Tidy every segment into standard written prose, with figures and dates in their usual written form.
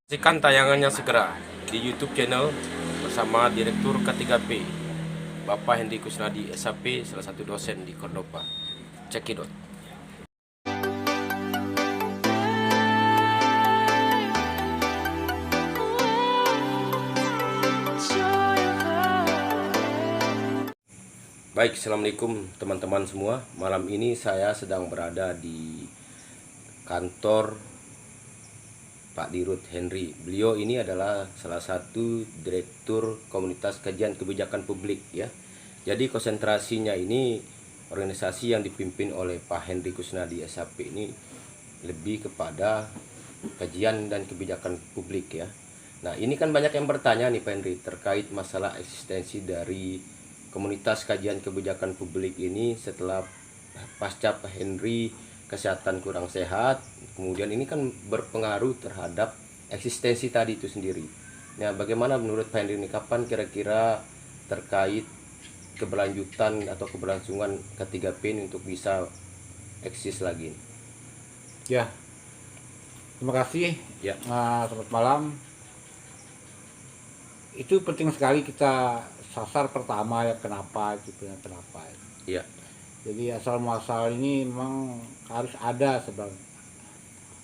Saksikan tayangannya segera di YouTube channel bersama Direktur K3P, Bapak Hendy Kusnadi, SHP, salah satu dosen di Cordova. Cekidot. Baik, assalamualaikum teman-teman semua. Malam ini saya sedang berada di kantor Pak Dirut Henry. Beliau ini adalah salah satu direktur komunitas kajian kebijakan publik ya. Jadi konsentrasinya ini organisasi yang dipimpin oleh Pak Henry Kusnadi SHP ini lebih kepada kajian dan kebijakan publik ya. Nah, ini kan banyak yang bertanya nih Pak Henry terkait masalah eksistensi dari komunitas kajian kebijakan publik ini setelah pasca Pak Henry kesehatan kurang sehat, kemudian ini kan berpengaruh terhadap eksistensi tadi itu sendiri. Nah, bagaimana menurut Pak Henry ini kapan kira-kira terkait keberlanjutan atau keberlangsungan K3P ini untuk bisa eksis lagi? Ya, terima kasih. Ya. Selamat malam. Itu penting sekali kita sasar pertama ya kenapa gitu ya kenapa. Iya. Jadi asal muasal ini memang harus ada sebenarnya.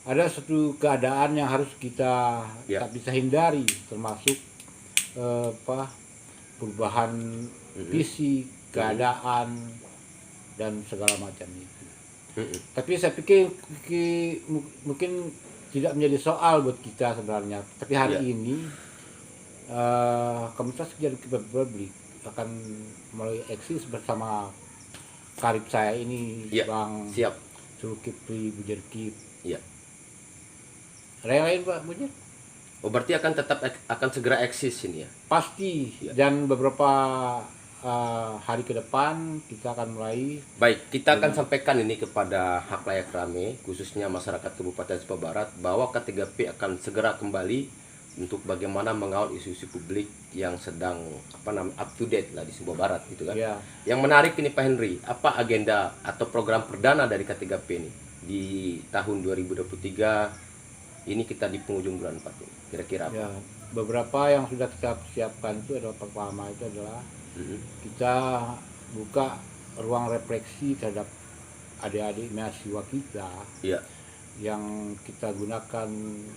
Ada satu keadaan yang harus kita tak bisa hindari, termasuk perubahan visi, keadaan dan segala macam itu. Tapi saya pikir mungkin tidak menjadi soal buat kita sebenarnya. Tapi hari ini komunitas kegiatan kebijakan publik akan mulai eksis bersama karib saya ini, Bang Zulkifli Bujarkip. Iya. Ada yang lain Pak Bujar? Oh, berarti akan segera eksis ini ya? Pasti. Dan beberapa hari ke depan kita akan mulai. Baik, kita akan sampaikan ini kepada hak layak rame, khususnya masyarakat Kabupaten Sumba Barat, bahwa K3P akan segera kembali untuk bagaimana mengawal isu-isu publik yang sedang up to date lah di Sumba Barat gitu kan. Ya. Yang menarik ini Pak Henry, apa agenda atau program perdana dari K3P ini di tahun 2023 ini, kita di penghujung bulan 4 ini, kira-kira apa? Ya, beberapa yang sudah kita siapkan itu adalah pertama itu adalah kita buka ruang refleksi terhadap adik-adik mahasiswa kita. Iya. Yang kita gunakan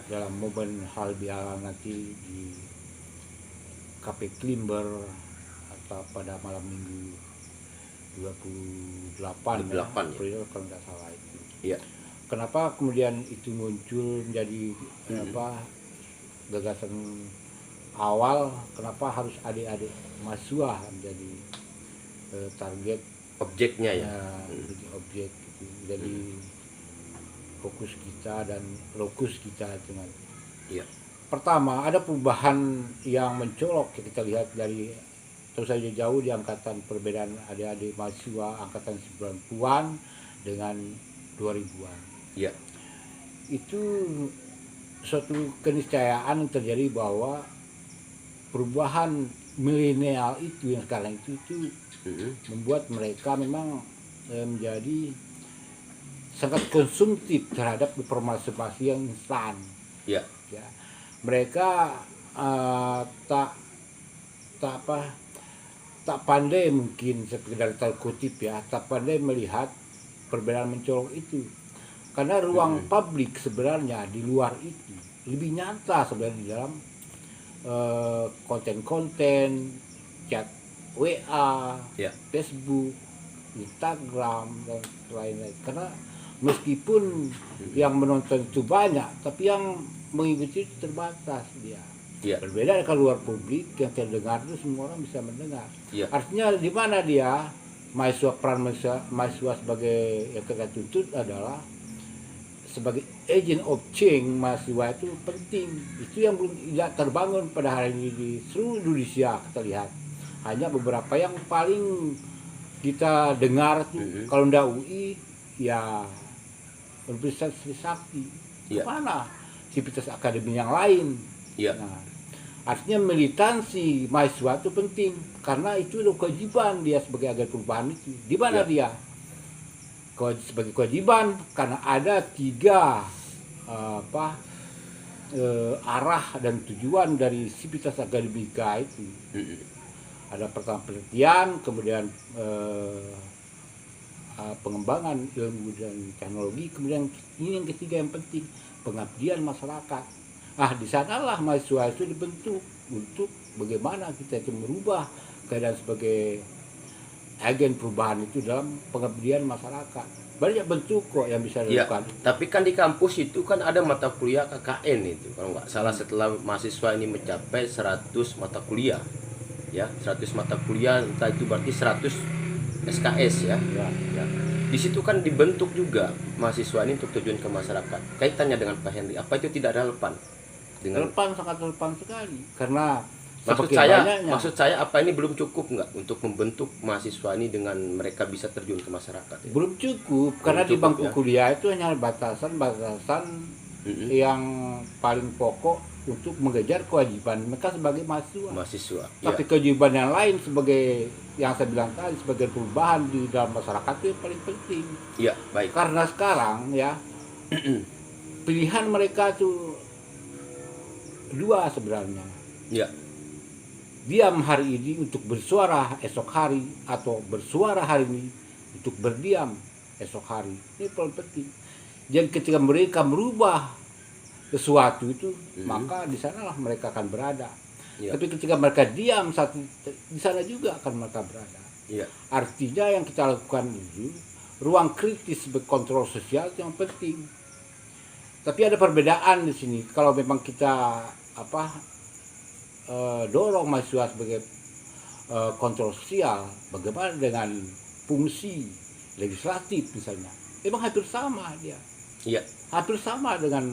dalam momen hal bihalal nanti di Cafe Klimber atau pada malam minggu 28 April ya, kalau tidak salah itu. Iya. Kenapa kemudian itu muncul menjadi gagasan awal, kenapa harus adik-adik mahasiswa menjadi target objeknya ya? Objek gitu. Jadi fokus kita dan lokus kita dengan. Iya. Pertama, ada perubahan yang mencolok yang kita lihat dari terus saja jauh di angkatan perbedaan adik-adik mahasiswa angkatan 90-an dengan 2000-an. Iya. Itu suatu keniscayaan yang terjadi bahwa perubahan milenial itu yang sekarang itu membuat mereka memang menjadi sangat konsumtif terhadap informasi yang instan. Ya. Ya. Mereka tak pandai, mungkin sekedar terkutip ya, tak pandai melihat perbedaan mencolok itu. Karena ruang publik sebenarnya di luar itu lebih nyata sebenarnya di dalam konten-konten chat WA, Facebook, Instagram dan lain-lain. Karena meskipun yang menonton itu banyak, tapi yang mengikuti itu terbatas dia. Berbeda dengan luar publik yang terdengar itu semua orang bisa mendengar. Artinya di mana dia peran mahasiswa sebagai yang kita tuntut adalah sebagai agent of change. Mahasiswa itu penting. Itu yang belum tidak terbangun pada hari ini di seluruh Indonesia. Kita lihat hanya beberapa yang paling kita dengar tuh kalau ndak UI ya Universitas Trisakti. Mana sivitas akademi yang lain? Nah, artinya militansi mahasiswa itu penting karena itu adalah kewajiban dia sebagai agen perubahan itu. Di mana dia? Sebagai kewajiban karena ada 3 arah dan tujuan dari Civitas Akademika itu. Ada pertama penelitian, kemudian pengembangan ilmu dan teknologi, kemudian ini yang ketiga yang penting, pengabdian masyarakat. Di sanalah mahasiswa itu dibentuk untuk bagaimana kita itu merubah keadaan sebagai agen perubahan itu dalam pengabdian masyarakat. Banyak bentuk kok yang bisa dilakukan. Tapi kan di kampus itu kan ada mata kuliah KKN itu, kalau nggak salah setelah mahasiswa ini mencapai 100 mata kuliah. Ya, 100 mata kuliah, entah itu berarti 100 SKS ya. Di situ kan dibentuk juga mahasiswa ini untuk tujuan ke masyarakat. Kaitannya dengan Pak Henry, apa itu tidak relevan? Relevan, sangat relevan sekali. Karena maksud saya apa ini belum cukup nggak untuk membentuk mahasiswa ini dengan mereka bisa terjun ke masyarakat? Ya? Belum cukup, karena di bangku kuliah itu hanya batasan yang paling pokok untuk mengejar kewajiban mereka sebagai mahasiswa. Tapi kewajiban yang lain sebagai yang saya bilang tadi sebagai perubahan di dalam masyarakat itu yang paling penting. Iya, baik. Karena sekarang ya pilihan mereka itu dua sebenarnya. Iya. Diam hari ini untuk bersuara esok hari, atau bersuara hari ini untuk berdiam esok hari. Ini paling penting. Jadi ketika mereka merubah sesuatu itu, maka di sanalah mereka akan berada. Tapi ketika mereka diam di sana juga akan mereka berada. Artinya yang kita lakukan itu ruang kritis berkontrol sosial itu yang penting. Tapi ada perbedaan di sini. Kalau memang kita dorong mahasiswa sebagai kontrol sosial, bagaimana dengan fungsi legislatif misalnya? Memang hampir sama dia. Hampir sama dengan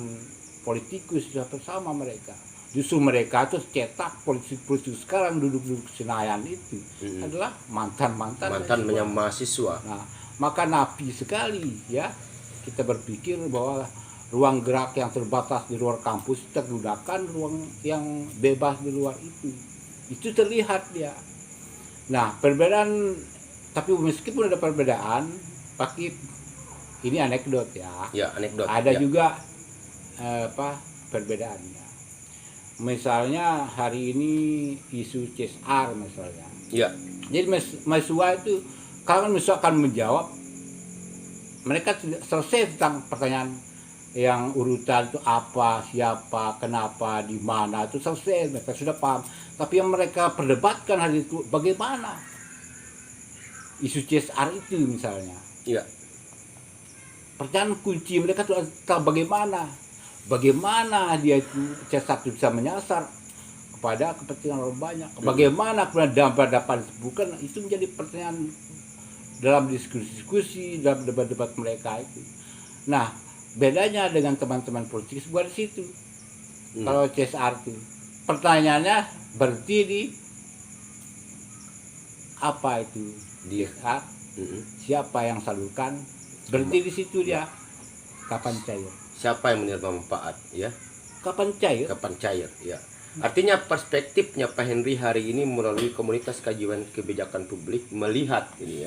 politikus, hampir sama mereka. Justru mereka itu cetak politikus sekarang duduk-duduk Senayan itu adalah mantan mahasiswa. Nah, maka napi sekali ya kita berpikir bahwa ruang gerak yang terbatas di luar kampus kita gunakan ruang yang bebas di luar itu terlihat dia. Nah, perbedaan, tapi meskipun ada perbedaan, tapi ini anekdot ya. Anekdot. Ada juga perbedaannya. Misalnya hari ini isu CSR misalnya. Jadi mahasiswa itu kalau misalkan menjawab, mereka tidak selesai tentang pertanyaan yang urutan itu apa, siapa, kenapa, di mana, itu selesai, mereka sudah paham. Tapi yang mereka perdebatkan hari itu bagaimana isu CSR itu misalnya. Pertanyaan kunci mereka itu bagaimana dia itu CSR itu bisa menyasar kepada kepentingan orang banyak. Bagaimana kemudian dapat disebutkan, itu menjadi pertanyaan dalam diskusi, dalam debat-debat mereka itu. Nah, bedanya dengan teman-teman politik buat di situ. Kalau CSR itu pertanyaannya berhenti di apa itu CSR, siapa yang salurkan, berhenti di situ dia. Kapan cair? Siapa yang menerima manfaat? Kapan cair? Artinya perspektifnya Pak Henry hari ini melalui komunitas kajian kebijakan publik melihat ini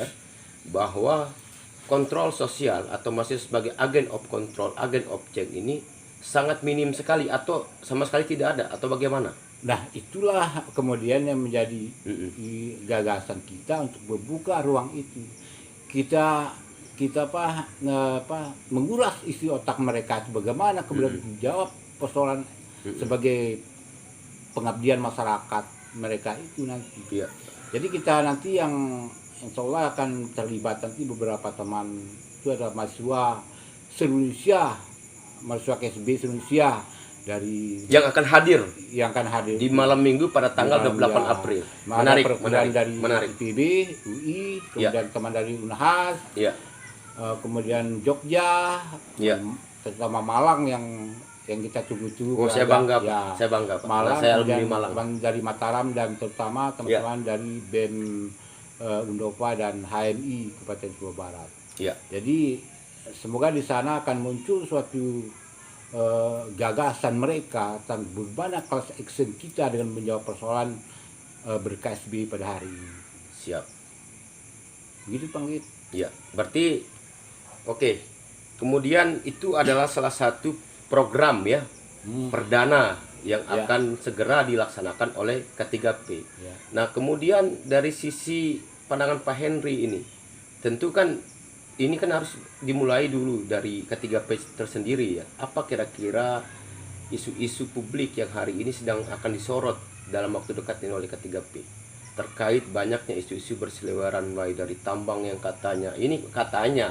bahwa kontrol sosial atau masih sebagai agen of control, agen of change ini sangat minim sekali atau sama sekali tidak ada, atau bagaimana? Nah, itulah kemudian yang menjadi gagasan kita untuk membuka ruang itu. Kita menguras isi otak mereka itu bagaimana kemudian menjawab persoalan sebagai pengabdian masyarakat mereka itu nanti. Jadi kita nanti yang insya Allah akan terlibat nanti beberapa teman itu adalah mahasiswa se-Indonesia, mahasiswa KSB se-Indonesia dari yang akan hadir di malam minggu pada tanggal 28 April. Menarik. Dari IPB, UI, kemudian teman dari Unhas, kemudian Jogja, terutama Malang yang kita tunggu-tunggu. Saya bangga Pak. Malang, saya alumni Malang. Dari Mataram dan terutama teman-teman dari BEM Undova dan HMI Kabupaten Jawa Barat. Jadi semoga di sana akan muncul suatu gagasan mereka tentang bagaimana kelas action kita dengan menjawab persoalan ber-KSB pada hari ini. Siap. Begitu Panggit. Berarti oke. Kemudian itu adalah salah satu program perdana yang Ya. akan segera dilaksanakan oleh K3P. Ya. Nah, kemudian dari sisi pandangan Pak Henry ini, tentu kan ini kan harus dimulai dulu dari K3P tersendiri ya. Apa kira-kira isu-isu publik yang hari ini sedang akan disorot dalam waktu dekat ini oleh K3P terkait banyaknya isu-isu berseliweran, mulai dari tambang yang katanya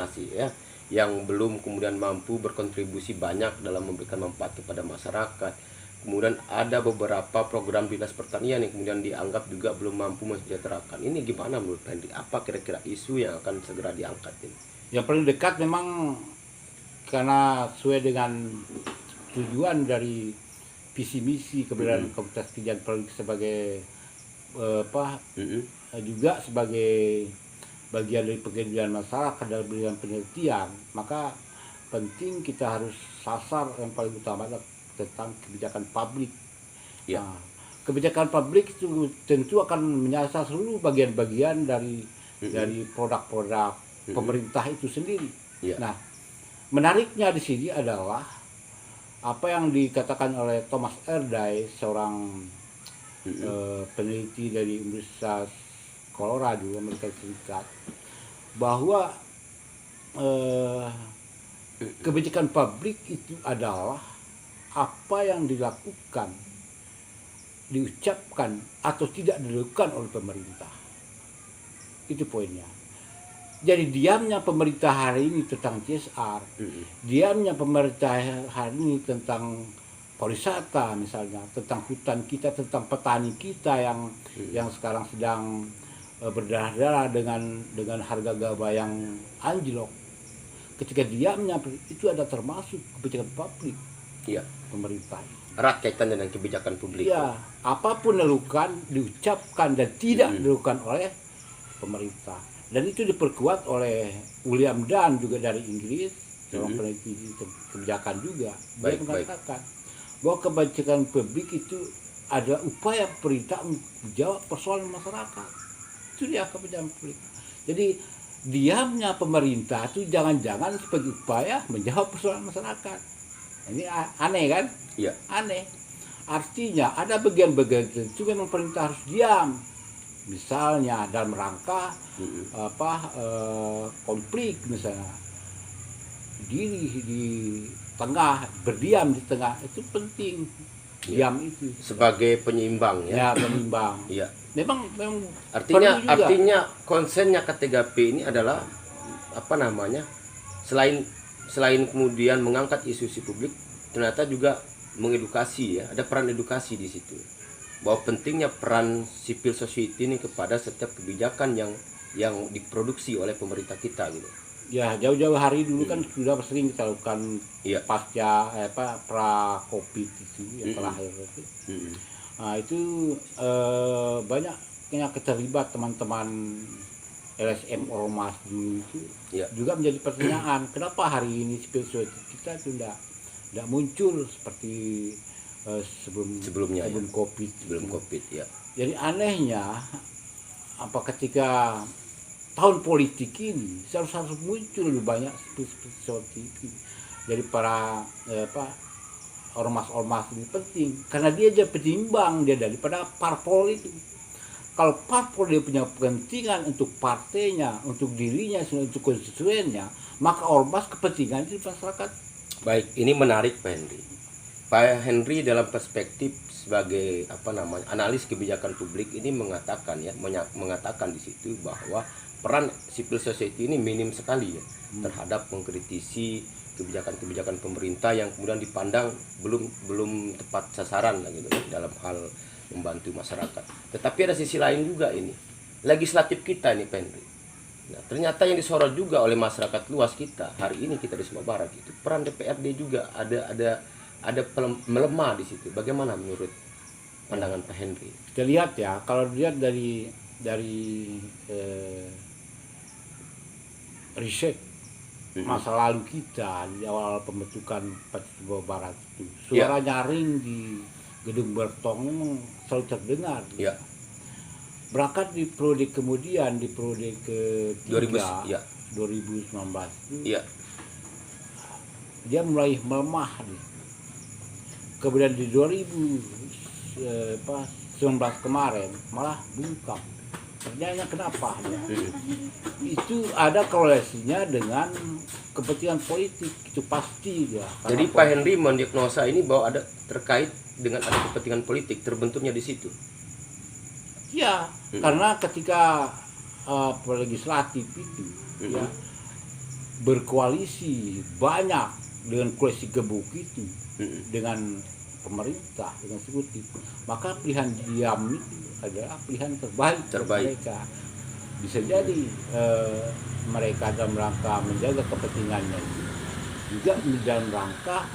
sih ya, yang belum kemudian mampu berkontribusi banyak dalam memberikan manfaat kepada masyarakat. Kemudian ada beberapa program dinas pertanian yang kemudian dianggap juga belum mampu mensejahterakan. Ini gimana menurut Henry? Apa kira-kira isu yang akan segera diangkat ini? Yang paling dekat memang karena sesuai dengan tujuan dari visi misi keberadaan Komunitas Kajian Politik sebagai juga sebagai bagian dari pekerjaan masyarakat dalam bidang penelitian, maka penting kita harus sasar yang paling utama adalah tentang kebijakan publik. Ya. Nah, kebijakan publik itu tentu akan menyasar seluruh bagian-bagian dari produk-produk pemerintah itu sendiri. Ya. Nah, menariknya di sini adalah apa yang dikatakan oleh Thomas Erdős, seorang peneliti dari Universitas Colorado, Amerika Serikat, bahwa kebijakan publik itu adalah apa yang dilakukan, diucapkan atau tidak dilakukan oleh pemerintah. Itu poinnya. Jadi diamnya pemerintah hari ini tentang CSR, diamnya pemerintah hari ini tentang pariwisata misalnya, tentang hutan kita, tentang petani kita yang sekarang sedang berdarah-darah dengan harga gabah yang anjlok. Ketika diamnya itu ada termasuk kebijakan publik. Iya. Pemerintah. Erat kaitan dengan kebijakan publik. Ya, apapun dilakukan, diucapkan dan tidak dilakukan oleh pemerintah. Dan itu diperkuat oleh William Dunn juga dari Inggris, seorang peneliti kebijakan juga. Dia mengatakan bahwa kebijakan publik itu adalah upaya pemerintah untuk menjawab persoalan masyarakat. Itu dia kebijakan publik. Jadi diamnya pemerintah itu jangan-jangan sebagai upaya menjawab persoalan masyarakat. Ini aneh kan? Iya. Aneh. Artinya ada bagian-bagian tertentu memang pemerintah harus diam. Misalnya dalam rangka konflik misalnya, diri di tengah, berdiam di tengah itu penting. Diam itu sebagai penyeimbang ya. Ya, penyeimbang. Iya. Memang artinya konsennya K3P ini adalah selain kemudian mengangkat isu-isu publik, ternyata juga mengedukasi ya. Ada peran edukasi di situ. Bahwa pentingnya peran civil society ini kepada setiap kebijakan yang diproduksi oleh pemerintah kita gitu. Ya, jauh-jauh hari dulu kan sudah sering kita lakukan pasca pra Covid itu yang terakhir itu. Nah, itu banyaknya keterlibat teman-teman LSM Ormas dulu itu juga menjadi pertanyaan, kenapa hari ini civil society kita itu tidak muncul seperti sebelum COVID ya. Jadi anehnya ketika tahun politik ini harus muncul lebih banyak seperti itu dari para ormas-ormas ini penting karena dia aja penyimbang dia daripada parpol itu. Kalau parpol dia punya kepentingan untuk partainya, untuk dirinya, untuk konstituennya, maka ormas kepentingan di masyarakat. Baik, ini menarik Pak Henry. Pak Henry dalam perspektif sebagai analis kebijakan publik ini mengatakan di situ bahwa peran civil society ini minim sekali ya terhadap mengkritisi kebijakan-kebijakan pemerintah yang kemudian dipandang belum tepat sasaran gitu dalam hal membantu masyarakat. Tetapi ada sisi lain juga ini. Legislatif kita ini Pak Henry. Nah, ternyata yang disorot juga oleh masyarakat luas kita hari ini kita di Sumatera Barat itu peran DPRD juga ada melemah di situ. Bagaimana menurut pandangan Pak Henry? Kita lihat ya, kalau dilihat dari riset masa lalu kita di awal pembentukan Partai Sumatera Barat itu, suara nyaring di gedung Bertong selalu terdengar. Ya. Berangkat di periode kemudian di periode ke-3 2019 itu dia mulai melemah nih. kemudian di 2019 kemarin malah bungkam. Pertanyaannya kenapa? Ya? Itu ada korelasinya dengan kepentingan politik, itu pasti dia. Jadi Pak Henry mendiagnosa ini bahwa ada terkait dengan ada kepentingan politik terbentuknya di situ. Ya, karena ketika legislatif itu ya berkoalisi banyak dengan koalisi gebuk itu dengan pemerintah, dengan eksekutif, maka pilihan diam itu adalah pilihan terbaik. Mereka. Bisa jadi mereka dalam rangka menjaga kepentingannya itu, juga dalam rangka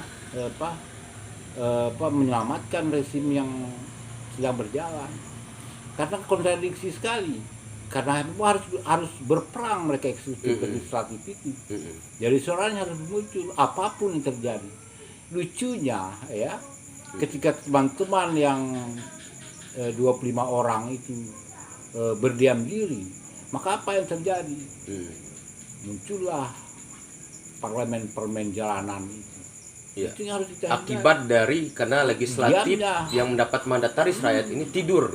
menyelamatkan rezim yang sedang berjalan. Karena kontradiksi sekali. Karena harus berperang mereka eksekutif dan legislatif itu. Jadi suaranya harus muncul apapun yang terjadi. Lucunya ya, ketika teman-teman yang 25 orang itu berdiam diri, maka apa yang terjadi? Muncullah parlemen jalanan itu. Ya. Itu yang harus dicari. Akibat dari karena legislatif yang mendapat mandataris rakyat ini tidur,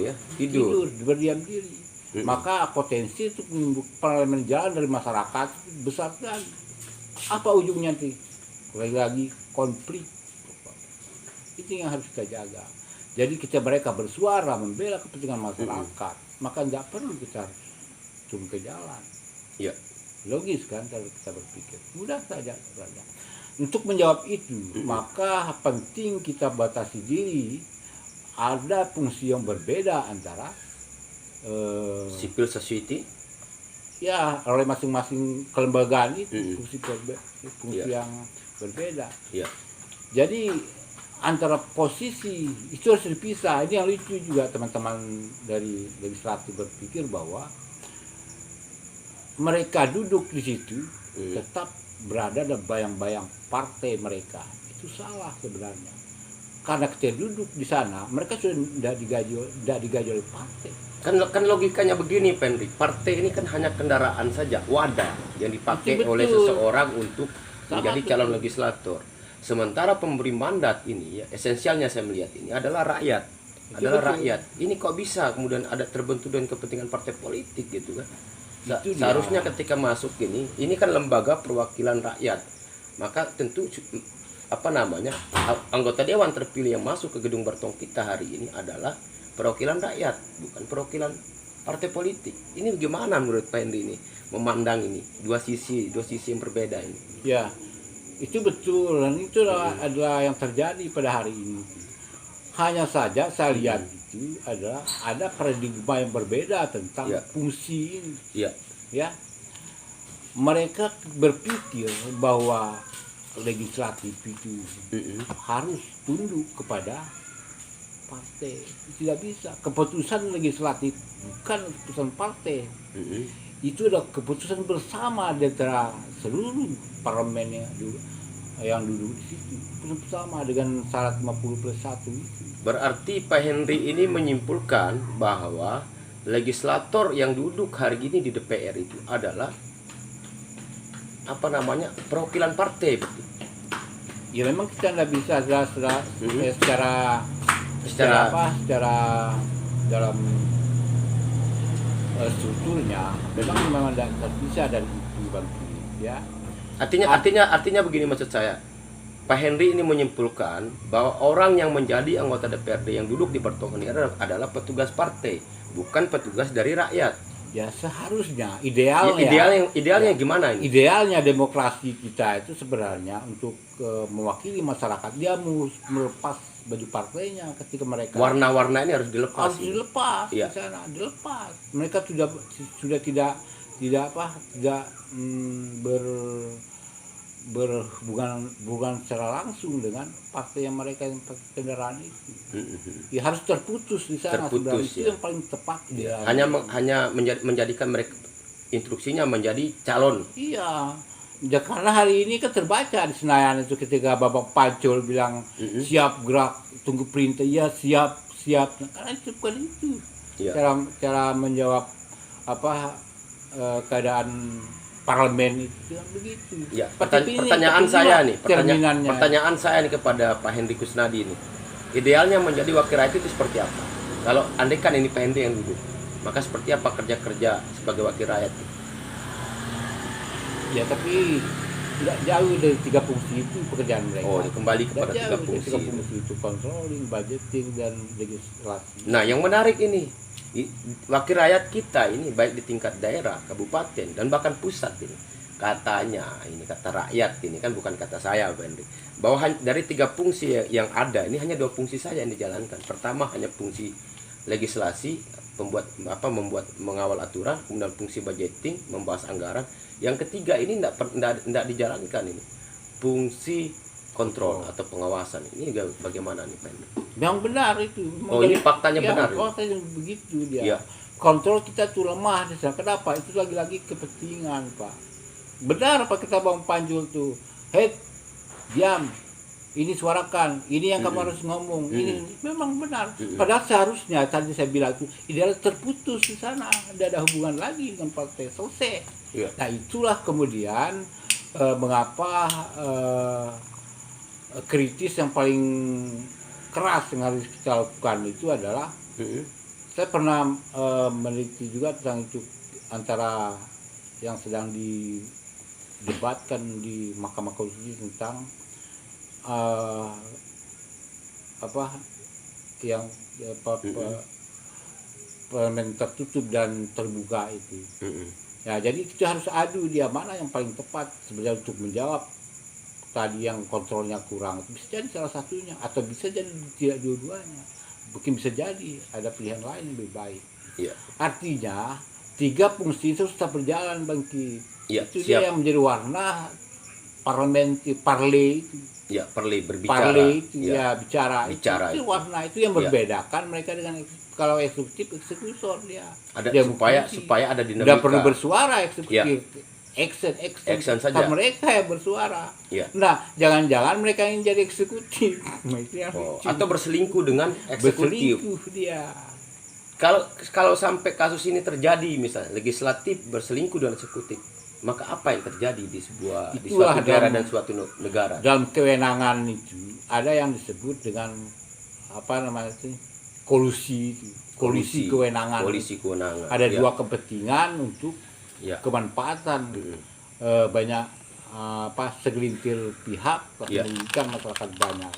berdiam diri. Maka potensi untuk menimbulkan parlemen jalan dari masyarakat besar sekali. Apa ujungnya nanti? Lagi konflik. Itu yang harus kita jaga. Jadi mereka bersuara membela kepentingan masyarakat, maka nggak perlu kita turun ke jalan. Ya. Logis kan kalau kita berpikir. Mudah saja. Untuk menjawab itu, maka penting kita batasi diri. Ada fungsi yang berbeda antara civil society, ya, oleh masing-masing kelembagaan itu fungsi yang berbeda. Ya. Jadi antara posisi itu harus dipisah. Ini yang lucu juga, teman-teman dari legislatif berpikir bahwa mereka duduk di situ tetap berada dalam bayang-bayang partai mereka. Itu salah sebenarnya. Karena ketika duduk di sana, mereka sudah tidak digaji oleh partai. Kan logikanya begini, Pendri. Partai ini kan hanya kendaraan saja, wadah yang dipakai oleh seseorang untuk menjadi calon legislator. Sementara pemberi mandat ini, ya, esensialnya saya melihat ini adalah rakyat. Rakyat. Ini kok bisa kemudian ada terbentuk dengan kepentingan partai politik gitu kan? Seharusnya ketika masuk ini kan lembaga perwakilan rakyat. Maka tentu anggota dewan terpilih yang masuk ke gedung Bertong kita hari ini adalah perwakilan rakyat, bukan perwakilan partai politik. Ini bagaimana menurut Pak Henry ini memandang ini dua sisi yang berbeda ini? Ya, itu betul, dan itu adalah yang terjadi pada hari ini. Hanya saja saya lihat itu adalah ada paradigma yang berbeda tentang fungsi ini. Ya, mereka berpikir bahwa legislatif itu harus tunduk kepada partai. Tidak bisa. Keputusan legislatif bukan keputusan partai. Itu adalah keputusan bersama antara seluruh parlemen yang duduk di situ. Bersama dengan syarat 50+1 itu. Berarti Pak Henry ini menyimpulkan bahwa legislator yang duduk hari ini di DPR itu adalah perwakilan partai, betul? Ya memang kita tidak bisa secara dalam strukturnya memang tidak bisa dari itu, Bang. Ya. Artinya begini maksud saya. Pak Henry ini menyimpulkan bahwa orang yang menjadi anggota DPRD yang duduk di Bertong ini adalah petugas partai, bukan petugas dari rakyat. Ya seharusnya idealnya gimana ini? Idealnya demokrasi kita itu sebenarnya untuk mewakili masyarakat, dia melepas baju partainya ketika mereka warna-warna ini harus dilepas. Di sana dilepas. Mereka sudah tidak berhubungan secara langsung dengan partai yang mereka yang pakai kendaraan itu. Ya harus terputus di sana. Itu yang paling tepat. Hanya menjadikan mereka instruksinya menjadi calon. Iya. Ya, karena hari ini kan terbaca di Senayan itu ketika Bapak Pacul bilang siap gerak, tunggu perintah. Ya siap. Karena itu bukan itu. Cara menjawab keadaan parlemen itu kan begitu. Ya, Tapi pertanyaan ini saya nih, cerminannya. pertanyaan saya nih kepada Pak Henry Kusnadi ini. Idealnya menjadi wakil rakyat itu seperti apa? Kalau andai kan ini Pak Henry yang duduk, maka seperti apa kerja-kerja sebagai wakil rakyat? Ya tapi tidak jauh dari 3 fungsi itu pekerjaan mereka. Oh, kembali kepada Tidak 3 jauh dari fungsi. 3 fungsi itu, controlling, budgeting, dan legislasi. Nah, yang menarik ini, wakil rakyat kita ini baik di tingkat daerah, kabupaten, dan bahkan pusat ini. Katanya, ini kata rakyat ini kan bukan kata saya, Pak Henry. Bahwa dari 3 fungsi yang ada, ini hanya 2 fungsi saja yang dijalankan. Pertama hanya fungsi legislasi, membuat mengawal aturan, kemudian fungsi budgeting, membahas anggaran. Yang ketiga ini tidak dijalankan ini. Fungsi kontrol atau pengawasan. Ini bagaimana nih, Pak Henry? Yang benar itu. Oh, ini faktanya ya, benar. Faktanya begitu dia. Ya. Kontrol kita tuh lemah. Kenapa? Itu lagi-lagi kepentingan, Pak. Benar apa kita Bang Panjul tuh. Hei, diam. Ini suarakan. Ini yang kamu harus ngomong. Ini memang benar. Padahal seharusnya tadi saya bilang itu ideal terputus di sana. Tidak ada hubungan lagi dengan partai, selesai. Ya. Nah itulah kemudian mengapa kritis yang paling keras yang harus kita lakukan itu adalah saya pernah meneliti juga tentang itu antara yang sedang didebatkan di Mahkamah Konstitusi tentang parlemen tertutup dan terbuka itu. Ya, jadi kita harus adu dia mana yang paling tepat sebenarnya untuk menjawab tadi yang kontrolnya kurang. Bisa jadi salah satunya atau bisa jadi tidak dua-duanya. Mungkin bisa jadi ada pilihan lain yang lebih baik. Ya. Artinya 3 fungsi itu tetap berjalan, Bang Ki. Ya, Itu siap. dia yang menjadi warna parle itu. Ya, berbicara. Parle itu Ya. bicara itu warna itu yang membedakan mereka dengan kalau eksekutif eksekutor dia. Ada dia supaya ada dinamika. Tidak perlu bersuara eksekutif. Action saja. Mereka yang bersuara. Ya. Nah, jangan-jangan mereka yang jadi eksekutif. Nah, itu yang lucu. Atau berselingkuh dengan eksekutif. Berselingkuh dia. Kalau sampai kasus ini terjadi misalnya legislatif berselingkuh dengan eksekutif, maka apa yang terjadi di suatu daerah dan suatu negara? Dalam kewenangan itu ada yang disebut dengan kolusi kewenangan. Ada ya. 2 kepentingan untuk kemanfaatan banyak segelintir pihak merugikan masyarakat banyak.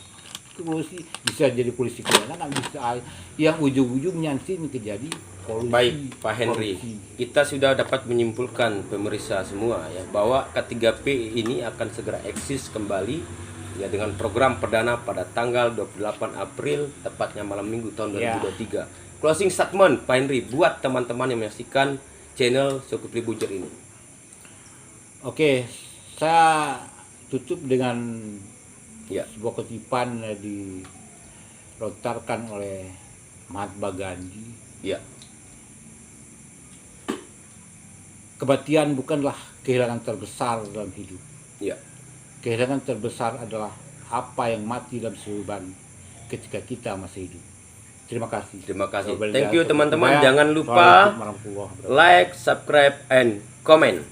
Kolusi bisa jadi kolusi kewenangan, bisa yang ujung-ujungnya nanti menjadi kolusi. Baik, Pak Henry, kita sudah dapat menyimpulkan pemirsa semua ya bahwa K3P ini akan segera eksis kembali ya dengan program perdana pada tanggal 28 April tepatnya malam Minggu tahun 2023. Closing statement Pak Henry buat teman-teman yang menyaksikan channel Zulkifli Bujer ini. Oke, saya tutup dengan sebuah kutipan dilontarkan oleh Mahatma Gandhi. Ya. Kematian bukanlah kehilangan terbesar dalam hidup. Ya. Kehilangan terbesar adalah apa yang mati dalam kehidupan ketika kita masih hidup. Terima kasih. Terima kasih. Thank you teman-teman. Jangan lupa like, subscribe, and comment.